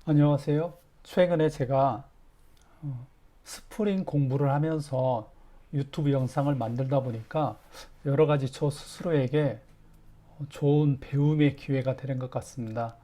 안녕하세요. 최근에 제가 스프링 공부를 하면서 유튜브 영상을 만들다 보니까 여러 가지 저 스스로에게 좋은 배움의 기회가 되는 것 같습니다.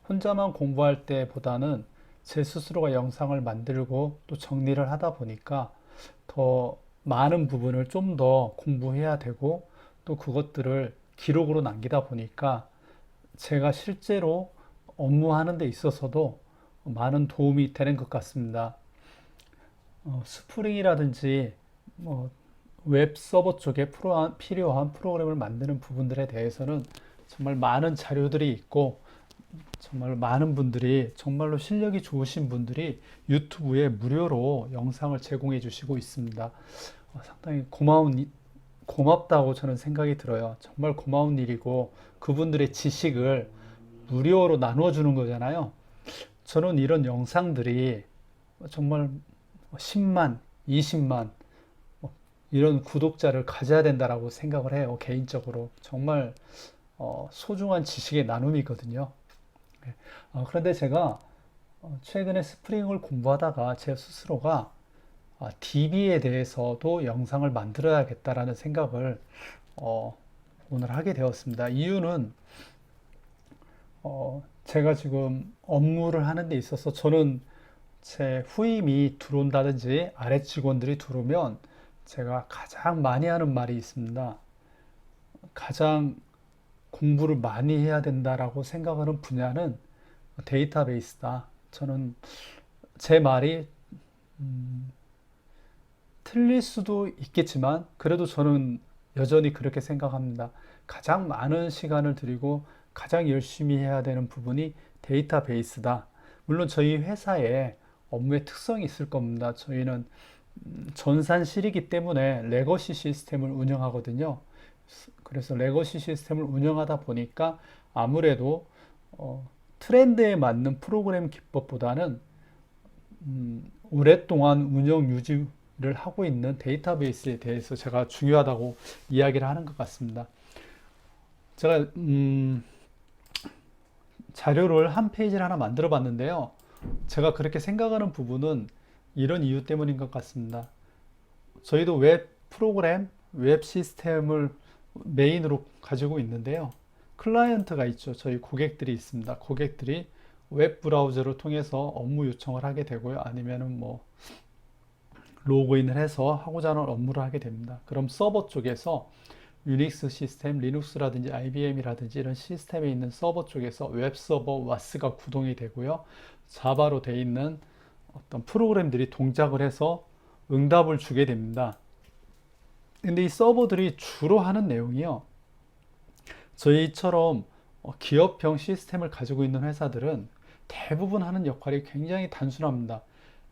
혼자만 공부할 때보다는 제 스스로가 영상을 만들고 또 정리를 하다 보니까 더 많은 부분을 좀 더 공부해야 되고 또 그것들을 기록으로 남기다 보니까 제가 실제로 업무하는 데 있어서도 많은 도움이 되는 것 같습니다. 스프링이라든지 뭐 웹 서버 쪽에 필요한 프로그램을 만드는 부분들에 대해서는 정말 많은 자료들이 있고 정말 많은 분들이 정말로 실력이 좋으신 분들이 유튜브에 무료로 영상을 제공해 주시고 있습니다. 상당히 고맙다고 저는 생각이 들어요. 정말 고마운 일이고 그분들의 지식을 무료로 나눠주는 거잖아요. 저는 이런 영상들이 정말 10만, 20만 이런 구독자를 가져야 된다라고 생각을 해요. 개인적으로. 정말 소중한 지식의 나눔이거든요. 그런데 제가 최근에 스프링을 공부하다가 제 스스로가 DB에 대해서도 영상을 만들어야겠다라는 생각을 어, 오늘 하게 되었습니다. 이유는 제가 지금 업무를 하는 데 있어서 저는 제 후임이 들어온다든지 아래 직원들이 들어오면 제가 가장 많이 하는 말이 있습니다. 가장 공부를 많이 해야 된다라고 생각하는 분야는 데이터베이스다. 저는 제 말이 틀릴 수도 있겠지만 그래도 저는 여전히 그렇게 생각합니다. 가장 많은 시간을 들이고 가장 열심히 해야 되는 부분이 데이터베이스다. 물론 저희 회사에 업무의 특성이 있을 겁니다. 저희는 전산실이기 때문에 레거시 시스템을 운영하거든요. 그래서 레거시 시스템을 운영하다 보니까 아무래도 트렌드에 맞는 프로그램 기법보다는 오랫동안 운영 유지를 하고 있는 데이터베이스에 대해서 제가 중요하다고 이야기를 하는 것 같습니다. 제가 자료를 한 페이지를 하나 만들어 봤는데요. 제가 그렇게 생각하는 부분은 이런 이유 때문인 것 같습니다. 저희도 웹 프로그램, 웹 시스템을 메인으로 가지고 있는데요. 클라이언트가 있죠. 저희 고객들이 있습니다. 고객들이 웹 브라우저를 통해서 업무 요청을 하게 되고요. 아니면은 뭐 로그인을 해서 하고자 하는 업무를 하게 됩니다. 그럼 서버 쪽에서 유닉스 시스템, 리눅스라든지 IBM이라든지 이런 시스템에 있는 서버 쪽에서 웹 서버 와스가 구동이 되고요. 자바로 되어 있는 어떤 프로그램들이 동작을 해서 응답을 주게 됩니다. 근데 이 서버들이 주로 하는 내용이요. 저희처럼 기업형 시스템을 가지고 있는 회사들은 대부분 하는 역할이 굉장히 단순합니다.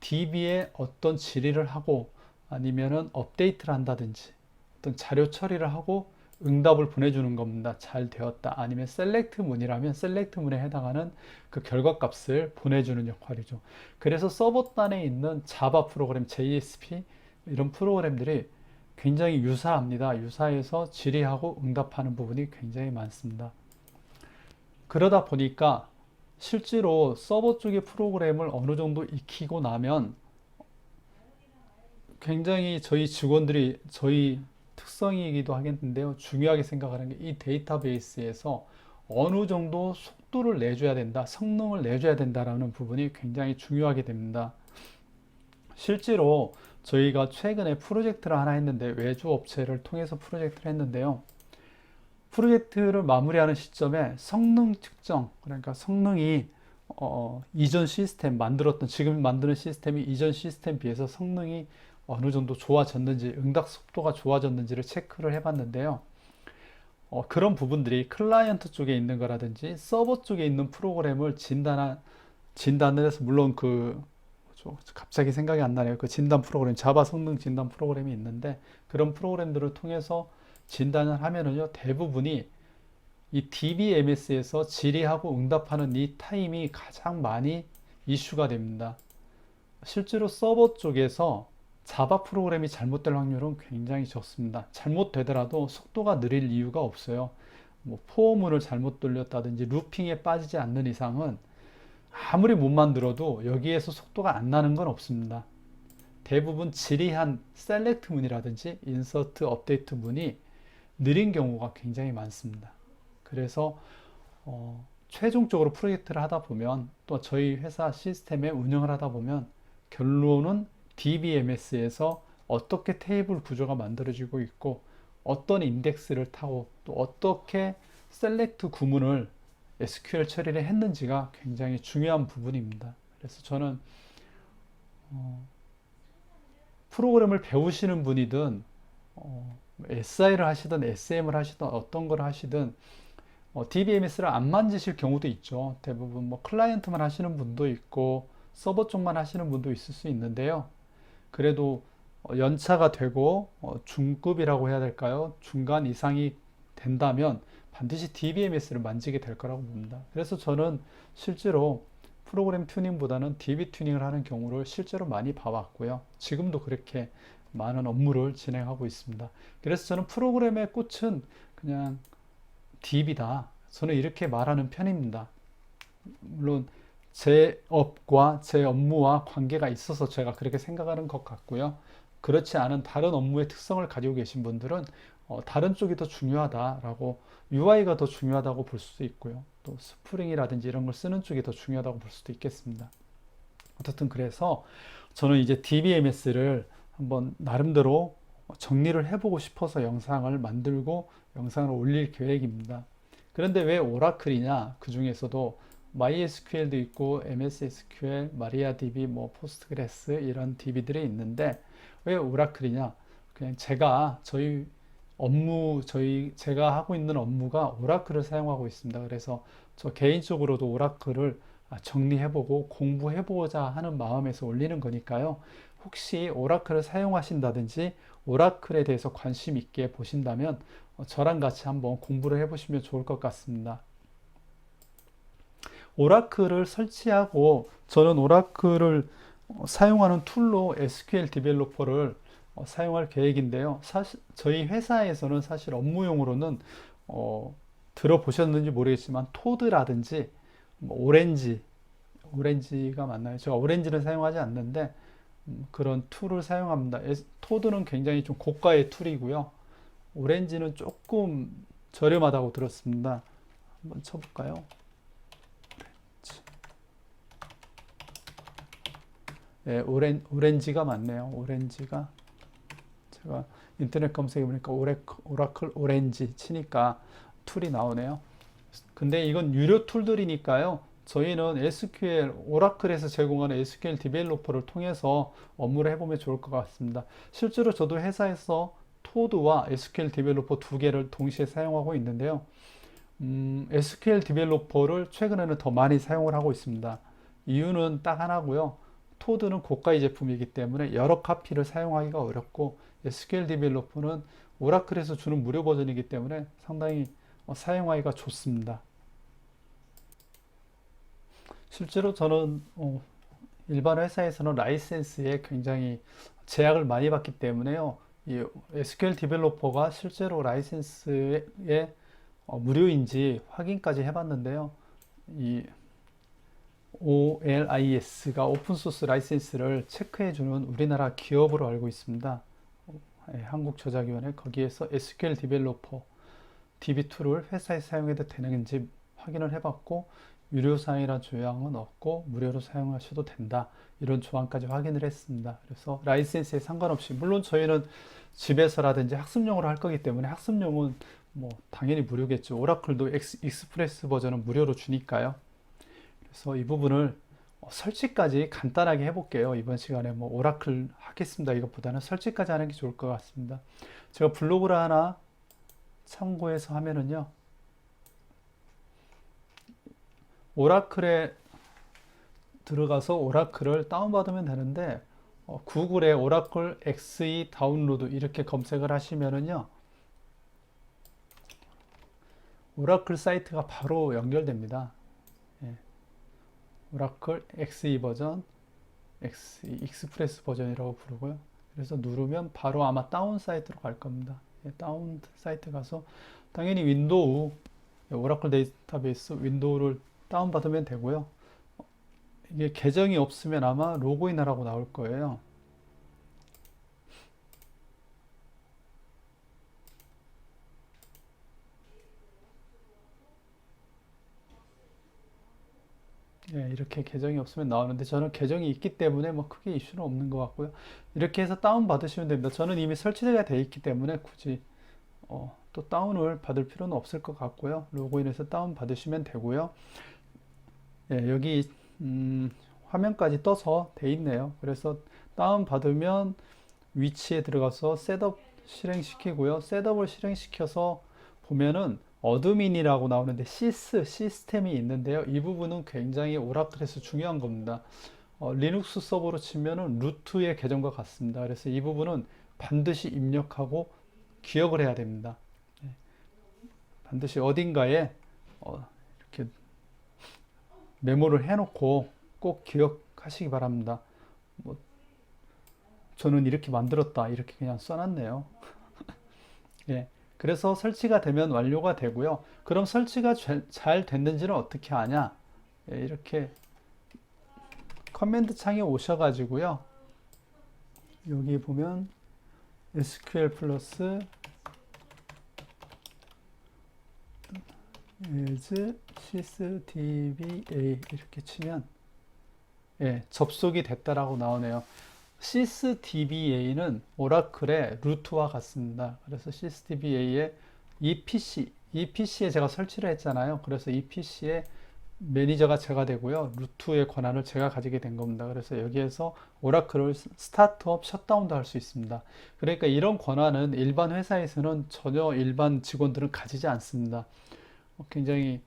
DB에 어떤 질의를 하고 아니면은 업데이트를 한다든지 어떤 자료 처리를 하고 응답을 보내주는 겁니다. 잘 되었다. 아니면 셀렉트 문이라면 셀렉트 문에 해당하는 그 결과값을 보내주는 역할이죠. 그래서 서버단에 있는 자바 프로그램, JSP 이런 프로그램들이 굉장히 유사합니다. 유사해서 질의하고 응답하는 부분이 굉장히 많습니다. 그러다 보니까 실제로 서버 쪽의 프로그램을 어느 정도 익히고 나면 굉장히 저희 직원들이 저희 특성이기도 하겠는데요. 중요하게 생각하는 게 이 데이터베이스에서 어느 정도 속도를 내줘야 된다, 성능을 내줘야 된다라는 부분이 굉장히 중요하게 됩니다. 실제로 저희가 최근에 프로젝트를 하나 했는데 외주 업체를 통해서 프로젝트를 했는데요. 프로젝트를 마무리하는 시점에 성능 측정, 그러니까 성능이 이전 시스템 만들었던 지금 만드는 시스템이 이전 시스템 비해서 성능이 어느 정도 좋아졌는지 응답 속도가 좋아졌는지를 체크를 해봤는데요. 그런 부분들이 클라이언트 쪽에 있는 거라든지 서버 쪽에 있는 프로그램을 진단을 해서 물론 갑자기 생각이 안 나네요. 그 진단 프로그램 자바 성능 진단 프로그램이 있는데 그런 프로그램들을 통해서 진단을 하면은요 대부분이 이 DBMS에서 질의하고 응답하는 이 타임이 가장 많이 이슈가 됩니다. 실제로 서버 쪽에서 자바 프로그램이 잘못될 확률은 굉장히 적습니다. 잘못되더라도 속도가 느릴 이유가 없어요. 뭐 포어문을 잘못 돌렸다든지 루핑에 빠지지 않는 이상은 아무리 못 만들어도 여기에서 속도가 안 나는 건 없습니다. 대부분 지리한 셀렉트 문이라든지 인서트 업데이트 문이 느린 경우가 굉장히 많습니다. 그래서 최종적으로 프로젝트를 하다 보면 또 저희 회사 시스템에 운영을 하다 보면 결론은 DBMS에서 어떻게 테이블 구조가 만들어지고 있고 어떤 인덱스를 타고 또 어떻게 셀렉트 구문을 SQL 처리를 했는지가 굉장히 중요한 부분입니다. 그래서 저는 프로그램을 배우시는 분이든 SI를 하시든 SM을 하시든 어떤 걸 하시든 DBMS를 안 만지실 경우도 있죠. 대부분 뭐 클라이언트만 하시는 분도 있고 서버 쪽만 하시는 분도 있을 수 있는데요. 그래도 연차가 되고 중급이라고 해야 될까요? 중간 이상이 된다면 반드시 DBMS를 만지게 될 거라고 봅니다. 그래서 저는 실제로 프로그램 튜닝보다는 DB 튜닝을 하는 경우를 실제로 많이 봐왔고요. 지금도 그렇게 많은 업무를 진행하고 있습니다. 그래서 저는 프로그램의 꽃은 그냥 DB다. 저는 이렇게 말하는 편입니다. 물론 제 업과 제 업무와 관계가 있어서 제가 그렇게 생각하는 것 같고요. 그렇지 않은 다른 업무의 특성을 가지고 계신 분들은 다른 쪽이 더 중요하다라고 UI가 더 중요하다고 볼 수도 있고요. 또 스프링이라든지 이런 걸 쓰는 쪽이 더 중요하다고 볼 수도 있겠습니다. 어쨌든 그래서 저는 이제 DBMS를 한번 나름대로 정리를 해보고 싶어서 영상을 만들고 영상을 올릴 계획입니다. 그런데 왜 오라클이냐? 그 중에서도 MySQL도 있고 MS SQL, MariaDB, 뭐 포스트그레스 이런 DB들이 있는데 왜 오라클이냐? 그냥 제가 하고 있는 업무가 오라클을 사용하고 있습니다. 그래서 저 개인적으로도 오라클을 정리해보고 공부해보고자 하는 마음에서 올리는 거니까요. 혹시 오라클을 사용하신다든지 오라클에 대해서 관심 있게 보신다면 저랑 같이 한번 공부를 해보시면 좋을 것 같습니다. 오라클을 설치하고 저는 오라클을 사용하는 툴로 SQL 디벨로퍼를 사용할 계획인데요. 사실 저희 회사에서는 사실 업무용으로는 들어보셨는지 모르겠지만 토드라든지 뭐 오렌지가 맞나요? 제가 오렌지는 사용하지 않는데 그런 툴을 사용합니다. 토드는 굉장히 좀 고가의 툴이고요. 오렌지는 조금 저렴하다고 들었습니다. 한번 쳐볼까요? 네, 오렌지가 맞네요. 오렌지가 제가 인터넷 검색해 보니까 오라클 오렌지 치니까 툴이 나오네요. 근데 이건 유료 툴들이니까요. 저희는 SQL, 오라클에서 제공하는 SQL 디벨로퍼를 통해서 업무를 해보면 좋을 것 같습니다. 실제로 저도 회사에서 토드와 SQL 디벨로퍼 두 개를 동시에 사용하고 있는데요. SQL 디벨로퍼를 최근에는 더 많이 사용을 하고 있습니다. 이유는 딱 하나고요. 토드는 고가의 제품이기 때문에 여러 카피를 사용하기가 어렵고 SQL 디벨로퍼는 오라클에서 주는 무료 버전이기 때문에 상당히 사용하기가 좋습니다. 실제로 저는 일반 회사에서는 라이센스에 굉장히 제약을 많이 받기 때문에요. 이 SQL 디벨로퍼가 실제로 라이센스에 무료인지 확인까지 해봤는데요. 이 OLIS가 오픈소스 라이센스를 체크해주는 우리나라 기업으로 알고 있습니다. 한국저작위원회 거기에서 SQL 디벨로퍼 DB2를 회사에 사용해도 되는지 확인을 해봤고 유료사항이란 조항은 없고 무료로 사용하셔도 된다. 이런 조항까지 확인을 했습니다. 그래서 라이센스에 상관없이 물론 저희는 집에서라든지 학습용으로 할 거기 때문에 학습용은 뭐 당연히 무료겠죠. 오라클도 익스프레스 버전은 무료로 주니까요. 그래서 이 부분을 설치까지 간단하게 해볼게요. 이번 시간에 뭐 오라클 하겠습니다. 이것보다는 설치까지 하는 게 좋을 것 같습니다. 제가 블로그를 하나 참고해서 하면은요. 오라클에 들어가서 오라클을 다운받으면 되는데 구글에 오라클 XE 다운로드 이렇게 검색을 하시면은요. 오라클 사이트가 바로 연결됩니다. 예. 오라클 XE 버전, 익스프레스 버전이라고 부르고요. 그래서 누르면 바로 아마 다운 사이트로 갈 겁니다. 예, 다운 사이트 가서 당연히 윈도우, 오라클 데이터베이스 윈도우를 다운받으면 되고요. 이게 계정이 없으면 아마 로그인하라고 나올 거예요. 예, 이렇게 계정이 없으면 나오는데 저는 계정이 있기 때문에 뭐 크게 이슈는 없는 것 같고요. 이렇게 해서 다운 받으시면 됩니다. 저는 이미 설치가 되어 있기 때문에 굳이 또 다운을 받을 필요는 없을 것 같고요. 로그인해서 다운 받으시면 되고요. 예, 여기 화면까지 떠서 돼 있네요. 그래서 다운 받으면 위치에 들어가서 셋업 실행시키고요. 셋업을 실행시켜서 보면은 어드민이라고 나오는데 시스템이 있는데요. 이 부분은 굉장히 오라클에서 중요한 겁니다. 리눅스 서버로 치면은 루트의 계정과 같습니다. 그래서 이 부분은 반드시 입력하고 기억을 해야 됩니다. 예, 반드시 어딘가에 이렇게 메모를 해놓고 꼭 기억하시기 바랍니다. 뭐 저는 이렇게 만들었다 이렇게 그냥 써놨네요. 예. 그래서 설치가 되면 완료가 되고요. 그럼 설치가 잘 됐는지는 어떻게 아냐? 예, 이렇게 커맨드 창에 오셔가지고요. 여기 보면 SQL 플러스 as sysdba 이렇게 치면 예, 접속이 됐다라고 나오네요. sysdba는 오라클의 루트와 같습니다. 그래서 sysdba의 이 PC에 제가 설치를 했잖아요. 그래서 이 PC에 매니저가 제가 되고요. 루트의 권한을 제가 가지게 된 겁니다. 그래서 여기에서 오라클을 스타트업, 셧다운도 할 수 있습니다. 그러니까 이런 권한은 일반 회사에서는 전혀 일반 직원들은 가지지 않습니다. 굉장히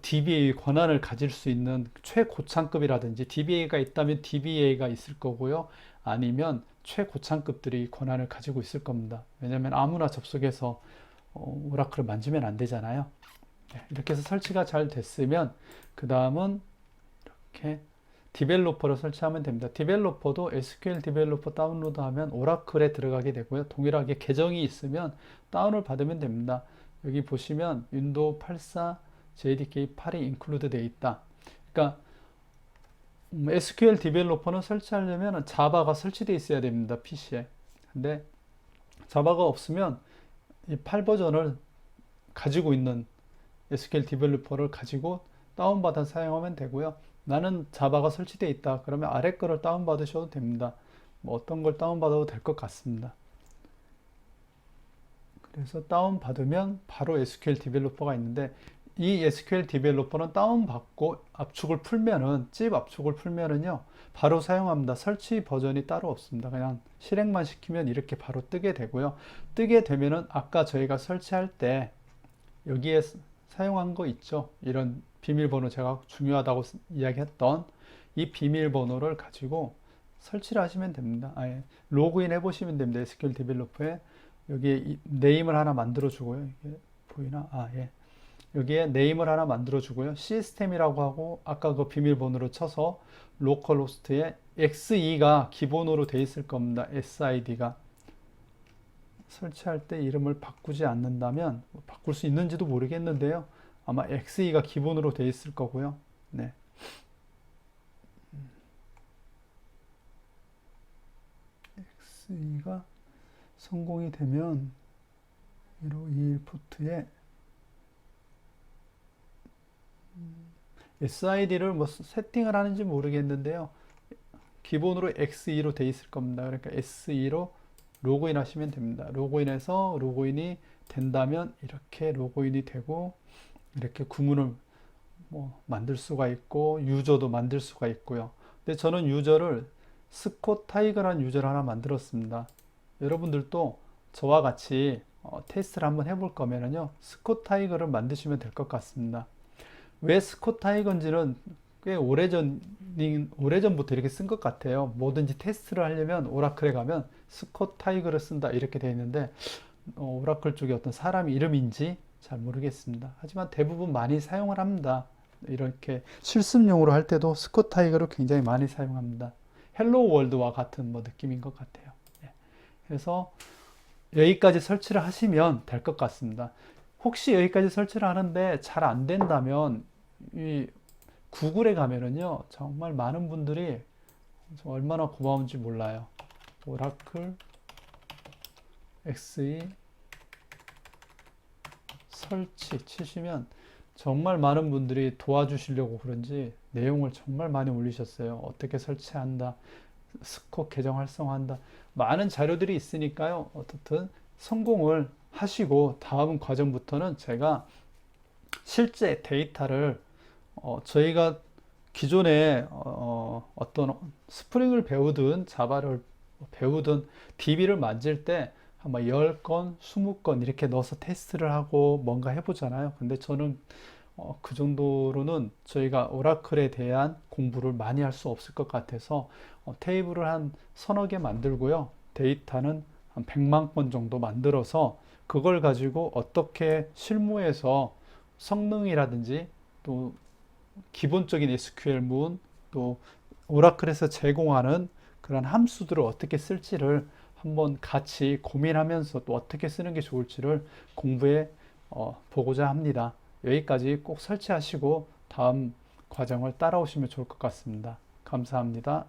DBA 권한을 가질 수 있는 최고창급이라든지 DBA가 있다면 DBA가 있을 거고요. 아니면 최고창급들이 권한을 가지고 있을 겁니다. 왜냐하면 아무나 접속해서 오라클을 만지면 안 되잖아요. 이렇게 해서 설치가 잘 됐으면 그 다음은 이렇게 디벨로퍼를 설치하면 됩니다. 디벨로퍼도 SQL 디벨로퍼 다운로드하면 오라클에 들어가게 되고요. 동일하게 계정이 있으면 다운을 받으면 됩니다. 여기 보시면 윈도우 84 JDK 8이 인클루드 되어 있다. 그러니까 SQL 디벨로퍼는 설치하려면 자바가 설치되어 있어야 됩니다. PC에. 근데 자바가 없으면 이 8 버전을 가지고 있는 SQL 디벨로퍼를 가지고 다운받아 사용하면 되고요. 나는 자바가 설치되어 있다. 그러면 아래 거를 다운받으셔도 됩니다. 뭐 어떤 걸 다운받아도 될 것 같습니다. 그래서 다운받으면 바로 SQL 디벨로퍼가 있는데 이 SQL 디벨로퍼는 다운받고 압축을 풀면은 찝 압축을 풀면은요 바로 사용합니다. 설치 버전이 따로 없습니다. 그냥 실행만 시키면 이렇게 바로 뜨게 되고요. 뜨게 되면은 아까 저희가 설치할 때 여기에 사용한 거 있죠. 이런 비밀번호 제가 중요하다고 이야기했던 이 비밀번호를 가지고 설치를 하시면 됩니다. 아예 로그인 해보시면 됩니다. SQL 디벨로퍼에 여기에 네임을 하나 만들어 주고요. 이게 보이나? 예. 여기에 네임을 하나 만들어 주고요. 시스템이라고 하고 아까 그 비밀번호를 쳐서 로컬 호스트에 XE가 기본으로 돼 있을 겁니다. SID가. 설치할 때 이름을 바꾸지 않는다면 바꿀 수 있는지도 모르겠는데요. 아마 XE가 기본으로 돼 있을 거고요. 네. XE가 성공이 되면 1521 포트에 SID를 뭐 세팅을 하는지 모르겠는데요. 기본으로 XE로 돼 있을 겁니다. 그러니까 SE로 로그인 하시면 됩니다. 로그인해서 로그인이 된다면 이렇게 로그인이 되고 이렇게 구문을 뭐 만들 수가 있고 유저도 만들 수가 있고요. 근데 저는 유저를 스콧 타이거라는 유저를 하나 만들었습니다. 여러분들도 저와 같이 테스트를 한번 해볼 거면요 스콧 타이거를 만드시면 될 것 같습니다. 왜 스콧 타이거인지는 꽤 오래전부터 이렇게 쓴 것 같아요. 뭐든지 테스트를 하려면 오라클에 가면 스콧 타이거를 쓴다 이렇게 되어 있는데 오라클 쪽에 어떤 사람 이름인지 잘 모르겠습니다. 하지만 대부분 많이 사용을 합니다. 이렇게 실습용으로 할 때도 스콧 타이거를 굉장히 많이 사용합니다. 헬로 월드와 같은 뭐 느낌인 것 같아요. 예. 그래서 여기까지 설치를 하시면 될 것 같습니다. 혹시 여기까지 설치를 하는데 잘 안 된다면 이 구글에 가면은요, 정말 많은 분들이 얼마나 고마운지 몰라요. 오라클 XE 설치 치시면 정말 많은 분들이 도와주시려고 그런지 내용을 정말 많이 올리셨어요. 어떻게 설치한다, 스코 계정 활성화한다. 많은 자료들이 있으니까요. 어떻든 성공을 하시고 다음 과정부터는 제가 실제 데이터를 저희가 기존에 떤 스프링을 배우든 자바를 배우든 DB를 만질 때 아마 10건, 20건 이렇게 넣어서 테스트를 하고 뭔가 해보잖아요. 근데 저는 그 정도로는 저희가 오라클에 대한 공부를 많이 할 수 없을 것 같아서 테이블을 한 서너 개 만들고요. 데이터는 한 100만 건 정도 만들어서 그걸 가지고 어떻게 실무에서 성능이라든지 또 기본적인 SQL문 또 오라클에서 제공하는 그런 함수들을 어떻게 쓸지를 한번 같이 고민하면서 또 어떻게 쓰는 게 좋을지를 공부해 보고자 합니다. 여기까지 꼭 설치하시고 다음 과정을 따라오시면 좋을 것 같습니다. 감사합니다.